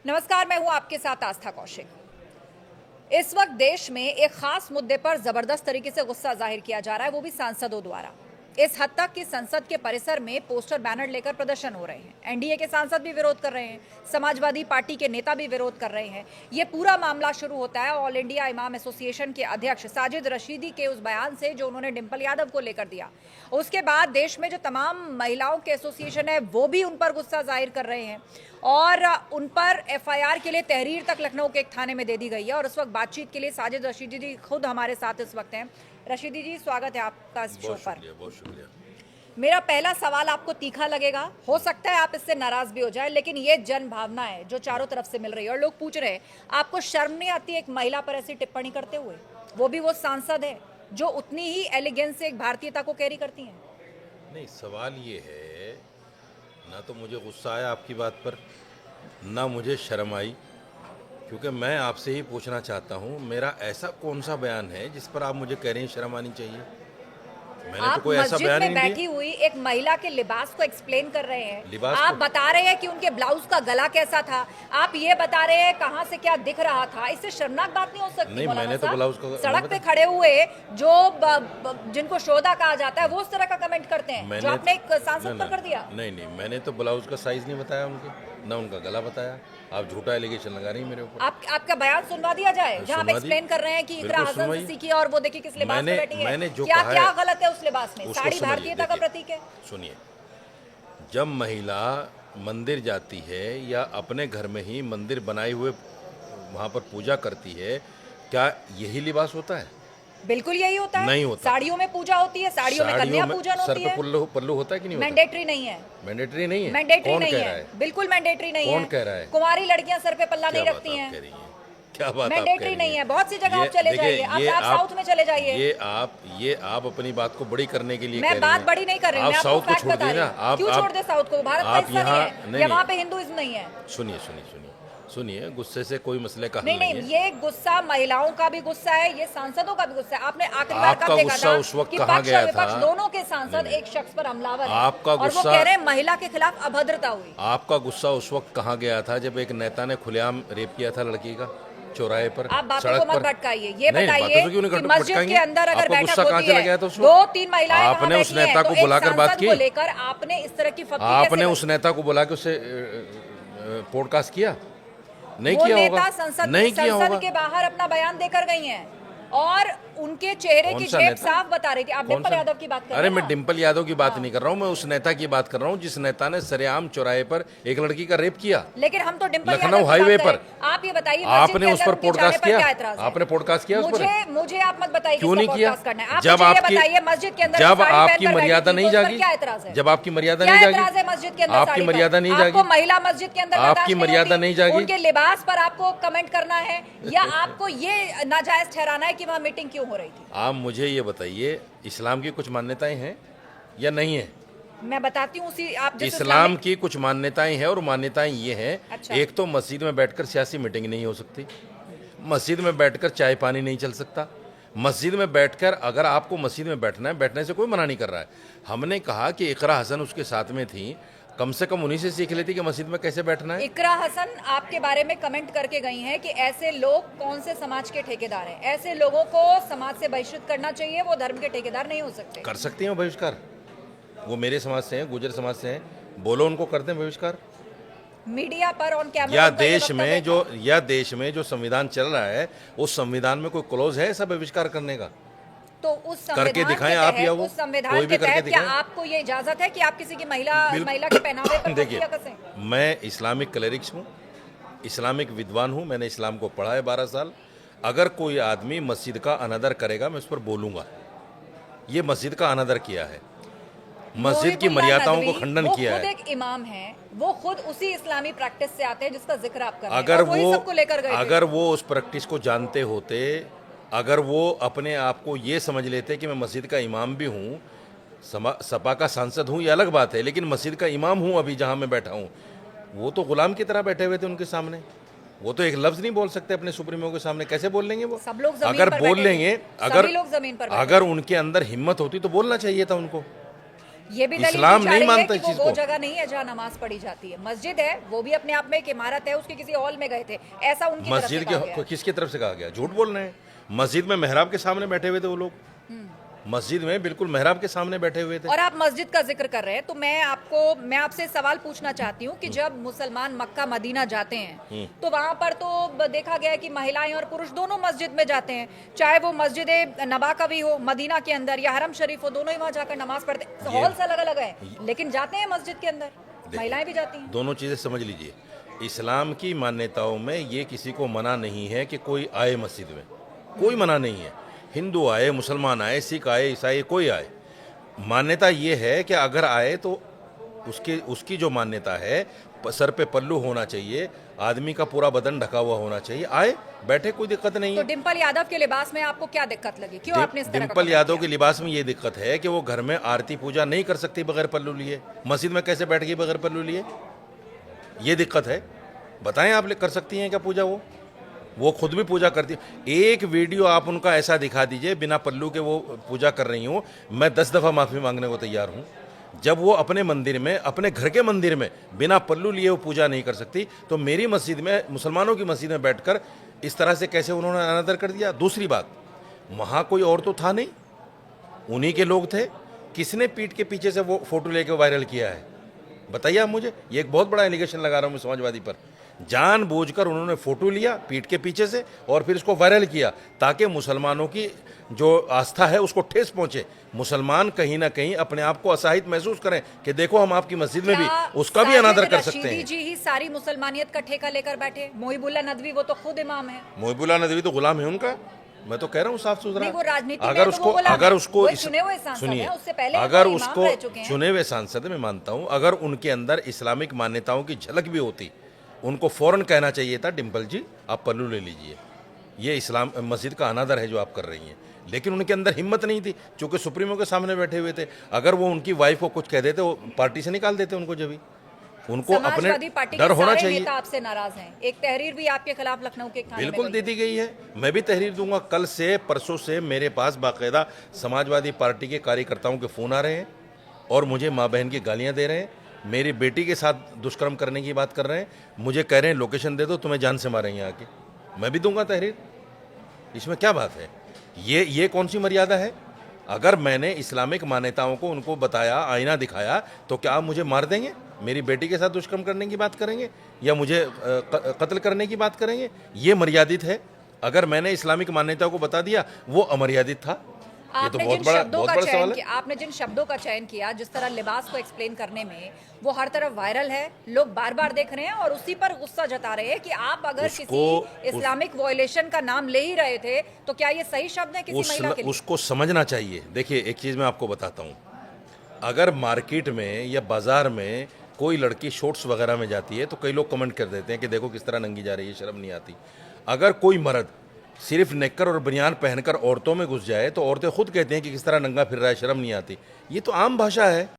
नमस्कार, मैं हूं आपके साथ आस्था कौशिक। इस वक्त देश में एक खास मुद्दे पर जबरदस्त तरीके से गुस्सा जाहिर किया जा रहा है, वो भी सांसदों द्वारा। इस हद तक कि संसद के परिसर में पोस्टर बैनर लेकर प्रदर्शन हो रहे हैं। एनडीए के सांसद भी विरोध कर रहे हैं, समाजवादी पार्टी के नेता भी विरोध कर रहे हैं। ये पूरा मामला शुरू होता है ऑल इंडिया इमाम एसोसिएशन के अध्यक्ष साजिद रशीदी के उस बयान से जो उन्होंने डिंपल यादव को लेकर दिया। उसके बाद देश में जो तमाम महिलाओं के एसोसिएशन है वो भी उन पर गुस्सा जाहिर कर रहे हैं और उन पर एफआईआर के लिए तहरीर तक लखनऊ के एक थाने में दे दी गई है। और उस वक्त बातचीत के लिए साजिद रशीदी जी खुद हमारे साथ इस वक्त हैं। रशीदी जी, स्वागत है आपका इस शो पर। बहुत शुक्रिया। मेरा पहला सवाल आपको तीखा लगेगा, हो सकता है आप इससे नाराज भी हो जाए, लेकिन ये जन भावना है जो चारों तरफ से मिल रही है और लोग पूछ रहे हैं आपको शर्म नहीं आती एक महिला पर ऐसी टिप्पणी करते हुए, वो भी वो सांसद है जो उतनी ही एलिगेंस से एक भारतीयता को कैरी करती हैं? नहीं, सवाल ये है, ना तो मुझे गुस्सा आया आपकी बात पर, ना मुझे शर्म आई, क्योंकि मैं आपसे ही पूछना चाहता हूँ मेरा ऐसा कौन सा बयान है जिस पर आप मुझे कह रहे हैं शर्म आनी चाहिए? मैंने आप तो कोई ऐसा मस्जिद बयान में ही बैठी नहीं दिया। हुई एक महिला के लिबास को एक्सप्लेन कर रहे हैं, लिबास आप को? बता रहे हैं कि उनके ब्लाउज का गला कैसा था, आप ये बता रहे हैं कहां से क्या दिख रहा था। इससे शर्मनाक बात नहीं हो सकती? नहीं, मौलाना मैंने तो साहब, ब्लाउज का सड़क पे खड़े हुए जो जिनको शोधा कहा जाता है वो उस तरह का कमेंट करते हैं जो आपने एक सांसद पर कर दिया। नहीं नहीं, मैंने तो ब्लाउज का साइज नहीं बताया उनके, ना उनका गला बताया। आप झूठा एलिगेशन लगा रही हैं मेरे ऊपर। आपका बयान सुनवा दिया जाए जहां आप सुनवा एक्सप्लेन कर रहे हैं कि इकरा बिल्कुल हसन से सुनवाइए। सीखी और वो देखिए किस लिबास में बैठी है। मैंने जो क्या कहा क्या है, गलत है उस लिबास में? उसको साड़ी समझिए, भारतीयता का देखिए, प्रतीक है। सुनिए, जब महिला मंदिर जाती है या अपने घर में ही मंदिर बनाए हुए वहाँ पर पूजा करती है, क्या यही लिबास होता है? बिल्कुल यही होता है। नहीं होता। साड़ियों में पूजा होती है, साड़ियों में कन्या पूजन सर होती पे है। पल्लू होता है कि नहीं होता? मैंडेटरी नहीं है। मैंडेटरी नहीं है? मैंडेटरी कौन नहीं कह रहा है, है? बिल्कुल मैंडेटरी नहीं है। कौन कह रहा है? कुंवारी लड़कियां सर पे पल्ला क्या नहीं बात रखती आप हैं। कह रही हैं? क्या बात आप कह मैंडेटरी रही नहीं हैं? है। बहुत सी जगह ये आप चले देखिए, जाइए, आप साउथ में चले जाइए। ये आप अपनी बात को बड़ी करने के लिए कह मैं रही बात हैं। बड़ी नहीं कर रही हूँ, आप मैं आपको साउथ को फैक्ट छोड़ बता दिए रही ना। हूँ। क्यों छोड़ दे साउथ को? भारत का आप हिस्सा यहाँ नहीं है या वहाँ पे हिंदुइज्म नहीं है? सुनिए, गुस्से से कोई मसले का हल नहीं, नहीं है। ये गुस्सा महिलाओं का भी गुस्सा है, ये सांसदों का भी गुस्सा है। आपने आखिरी बार आपका कब देखा गुस्सा था उस वक्त कि कहाँ पक्ष गया और विपक्ष था? दोनों के सांसद एक शख्स पर हमलावर हैं आपका और वो गुस्सा- कह रहे हैं महिला के खिलाफ अभद्रता हुई। आपका गुस्सा उस वक्त कहाँ गया था जब एक नेता ने खुलेआम रेप किया था लड़की का चौराहे पर, आप बातों सड़क को मत पर? भटकाइए। ये नहीं, बताइए बातों से क्यों नहीं कि मस्जिद भटकाएंगे? के अंदर अगर आपको बैठक गुस्सा कहाँ होती चला गया था है, उस वक्त? 2-3 महिलाएं वहाँ आपने उस बैठी हैं, नेता को तो एक बुलाकर बात सांसद की? को लेकर आपने इस तरह की फप्ती आपने कैसे उस नेता को बुला के उससे पॉडकास्ट किया? नहीं वो किया नेता होगा। संसद नहीं किया संसद होगा। के बाहर अपना बयान देकर गई हैं और उनके चेहरे कौन की सा झेप नेता? साफ बता रही थी। आप कौन डिंपल सा? यादव की बात कर रहे अरे हैं मैं ना? डिंपल यादव की बात नहीं कर रहा हूँ, मैं उस नेता की बात कर रहा हूँ जिस नेता ने सरेआम चौराहे पर एक लड़की का रेप किया, लेकिन हम तो डिंपल लखनऊ यादव की हाईवे बात पर। करें। आप ये बताइए आपने उस पर पॉडकास्ट किया? एतराज है? आपने पॉडकास्ट किया उस पर? मुझे आप मत बताइए क्यों नहीं किसका किया? पॉडकास्ट करना है। आप जब मुझे ये आपकी बताइए मस्जिद के अंदर जब साड़ी आपकी पहनकर मर्यादा बैठी नहीं थी, तो उस पर जागी, क्या एतराज है? जब आपकी मर्यादा क्या नहीं जागी, एतराज है मस्जिद के अंदर आपकी साड़ी पर? मर्यादा नहीं आपको जागी, महिला मस्जिद के अंदर आपकी बर्दाश्त नहीं मर्यादा होती? नहीं जागी। उनके लिबास पर आपको कमेंट करना है या आपको ये नाजायज ठहराना है कि वहाँ मीटिंग क्यों हो रही थी? आप मुझे ये बताइए, इस्लाम की कुछ मान्यताएं हैं या नहीं है? मैं बताती हूँ उसी आप जिस इस्लाम की कुछ मान्यताएं हैं और मान्यताएं ये हैं, अच्छा। एक तो मस्जिद में बैठकर सियासी मीटिंग नहीं हो सकती, मस्जिद में बैठकर चाय पानी नहीं चल सकता, मस्जिद में बैठकर अगर आपको मस्जिद में बैठना है, बैठने से कोई मना नहीं कर रहा है। हमने कहा कि इकरा हसन उसके साथ में थी, कम से कम उन्हीं से सीख लेती कि मस्जिद में कैसे बैठना है। इकरा हसन आपके बारे में कमेंट करके गई हैं कि ऐसे लोग कौन से समाज के ठेकेदार हैं, ऐसे लोगों को समाज से बहिष्कृत करना चाहिए, वो धर्म के ठेकेदार नहीं हो सकते। कर सकती हैं वो बहिष्कार, वो मेरे समाज से हैं, गुजर समाज से हैं, बोलो उनको करते हैं बहिष्कार। मीडिया पर ऑन कैमरा या उनका ये देश में जो संविधान चल रहा है, उस संविधान में कोई क्लोज है ऐसा बहिष्कार करने का? तो उस करके संविधान दिखाएं के आप तहत, या वो, उस संविधान कोई भी के करके तहत क्या दिखाएं। आपको ये इजाजत है कि आप किसी की महिला के पहनावे पर देखिए, पट्टियां कसें? मैं इस्लामिक क्लेरिक्स हूँ, इस्लामिक विद्वान हूँ, मैंने इस्लाम को पढ़ा है 12 साल। अगर कोई आदमी मस्जिद का अनादर करेगा मैं उस पर बोलूँगा। ये मस्जिद का अनादर किया है, मस्जिद की मोहिबुल्लाह मर्यादाओं को नदवी, खंडन वो किया खुद है। एक इमाम हैं, वो खुद उसी इस्लामी प्रैक्टिस से आते हैं जिसका जिक्र आप कर रहे हैं अगर और वही सबको लेकर गए थे। अगर वो उस प्रैक्टिस को जानते होते, अगर वो अपने आप को ये समझ लेते कि मैं मस्जिद का इमाम भी हूँ, सपा का सांसद हूँ, ये अलग बात है, लेकिन मस्जिद का इमाम हूँ अभी जहाँ मैं बैठा हूँ, वो तो गुलाम की तरह बैठे हुए थे उनके सामने। वो तो एक लफ्ज नहीं बोल सकते अपने सुप्रीमो के सामने, कैसे बोल लेंगे वो? सब लोग जमीन अगर पर बोल बैठे लेंगे, थे। सभी लोग जमीन पर बैठे अगर उनके अंदर हिम्मत होती तो बोलना चाहिए था उनको। ये भी दलील इस्लाम दी जा नहीं रही है मानता कि इस चीज वो को। जगह नहीं है जहाँ नमाज पढ़ी जाती है। मस्जिद है, वो भी अपने आप में एक इमारत है, उसके किसी हॉल में गए थे, ऐसा उनकी तरफ से मस्जिद कहा गया के है। किसकी तरफ से कहा गया? झूठ बोल रहे हैं। मस्जिद में मेहराब के सामने बैठे हुए थे वो लोग, मस्जिद में बिल्कुल मेहराब के सामने बैठे हुए थे। और आप मस्जिद का जिक्र कर रहे हैं तो मैं आपसे सवाल पूछना चाहती हूँ कि जब मुसलमान मक्का मदीना जाते हैं तो वहां पर तो देखा गया है कि महिलाएं और पुरुष दोनों मस्जिद में जाते हैं, चाहे वो मस्जिद नबा का भी हो मदीना के अंदर या हरम शरीफ हो, दोनों ही वहां जाकर नमाज पढ़ते हैं। हॉल से अलग अलग है लेकिन जाते हैं मस्जिद के अंदर, महिलाएं भी जाती हैं। दोनों चीज़ें समझ लीजिए। इस्लाम की मान्यताओं में ये किसी को मना नहीं है कि कोई आए मस्जिद में, कोई मना नहीं है। हिंदू आए, मुसलमान आए, सिख आए, ईसाई कोई आए, मान्यता ये है कि अगर आए तो उसकी जो मान्यता है, सर पे पल्लू होना चाहिए, आदमी का पूरा बदन ढका हुआ होना चाहिए, आए बैठे, कोई दिक्कत नहीं तो है। डिम्पल यादव के लिबास में आपको क्या दिक्कत लगी, क्यों आपने इस तरह का डिम्पल comment यादव किया? के लिबास में ये दिक्कत है कि वो घर में आरती पूजा नहीं कर सकती बगैर पल्लू लिए, मस्जिद में कैसे बैठ गई बगैर पल्लू लिए, ये दिक्कत है। बताएं आप कर सकती हैं क्या पूजा? वो खुद भी पूजा करती है। एक वीडियो आप उनका ऐसा दिखा दीजिए बिना पल्लू के वो पूजा कर रही हूँ, मैं 10 दफ़ा माफ़ी मांगने को तैयार हूँ। जब वो अपने मंदिर में, अपने घर के मंदिर में बिना पल्लू लिए वो पूजा नहीं कर सकती, तो मेरी मस्जिद में, मुसलमानों की मस्जिद में बैठकर इस तरह से कैसे उन्होंने अनादर कर दिया। दूसरी बात, वहाँ कोई और तो था नहीं, उन्हीं के लोग थे। किसने पीठ के पीछे से वो फोटो लेके वायरल किया है? बताइए आप मुझे। ये एक बहुत बड़ा एलिगेशन लगा रहा हूँ मैं समाजवादी पर। जानबूझकर उन्होंने फोटो लिया पीठ के पीछे से और फिर इसको वायरल किया ताकि मुसलमानों की जो आस्था है उसको ठेस पहुंचे। मुसलमान कहीं ना कहीं अपने आप को असहायित महसूस करें कि देखो हम आपकी मस्जिद में भी उसका भी अनादर कर सकते हैं। जी ही सारी मुसलमानियत का ठेका लेकर बैठे। मोहिबुल्लाह नदवी वो तो खुद इमाम है। मोहिबुल्लाह नदवी तो गुलाम है उनका, मैं तो कह रहा हूँ साफ सुथरा। नहीं, वो राजनीति में अगर तो उसको वो गुलाम अगर है। उसको वो चुने हुए सांसद सुनिए, हैं, उससे पहले अगर वो इमाम उसको रह चुके हैं। चुने हुए सांसद में मानता हूँ, अगर उनके अंदर इस्लामिक मान्यताओं की झलक भी होती, उनको फौरन कहना चाहिए था डिम्पल जी आप पल्लू ले लीजिए, ये इस्लाम मस्जिद का अनादर है जो आप कर रही हैं। लेकिन उनके अंदर हिम्मत नहीं थी, चूंकि सुप्रीमो के सामने बैठे हुए थे। अगर वो उनकी वाइफ को कुछ कह देते, वो पार्टी से निकाल देते उनको। जब भी उनको अपने समाजवादी पार्टी डर के होना सारे चाहिए। नेता आपसे नाराज हैं। एक तहरीर भी आपके खिलाफ लखनऊ के एक थाने में बिल्कुल गई दे दी गई है, मैं भी तहरीर दूंगा। कल से परसों से मेरे पास बाकायदा समाजवादी पार्टी के कार्यकर्ताओं के फ़ोन आ रहे हैं और मुझे माँ बहन की गालियां दे रहे हैं, मेरी बेटी के साथ दुष्कर्म करने की बात कर रहे हैं, मुझे कह रहे हैं लोकेशन दे दो तुम्हें जान से मारेंगे आके। मैं भी दूंगा तहरीर, इसमें क्या बात है? ये कौन सी मर्यादा है? अगर मैंने इस्लामिक मान्यताओं को उनको बताया, आईना दिखाया, तो क्या आप मुझे मार देंगे? मेरी बेटी के साथ दुष्कर्म करने की बात करेंगे या मुझे कत्ल करने की बात करेंगे? ये मर्यादित है। अगर मैंने इस्लामिक मान्यताओं को बता दिया वो अमर्यादित था। ये तो बहुत बड़ा सवाल है। आपने जिन शब्दों का चयन किया, जिस तरह लिबास को एक्सप्लेन करने में, वो हर तरफ वायरल है, लोग बार बार देख रहे हैं और उसी पर गुस्सा जता रहे हैं कि आप अगर किसी इस्लामिक वॉयलेशन का नाम ले ही रहे थे तो क्या ये सही शब्द है किसी महिला के लिए? उसको समझना चाहिए। देखिए एक चीज़ मैं आपको बताता हूँ, अगर मार्केट में या बाजार में कोई लड़की शॉर्ट्स वगैरह में जाती है तो कई लोग कमेंट कर देते हैं कि देखो किस तरह नंगी जा रही है, शर्म नहीं आती। अगर कोई मर्द सिर्फ नेकर और बनियान पहनकर औरतों में घुस जाए तो औरतें खुद कहती हैं कि किस तरह नंगा फिर रहा है, शर्म नहीं आती। ये तो आम भाषा है।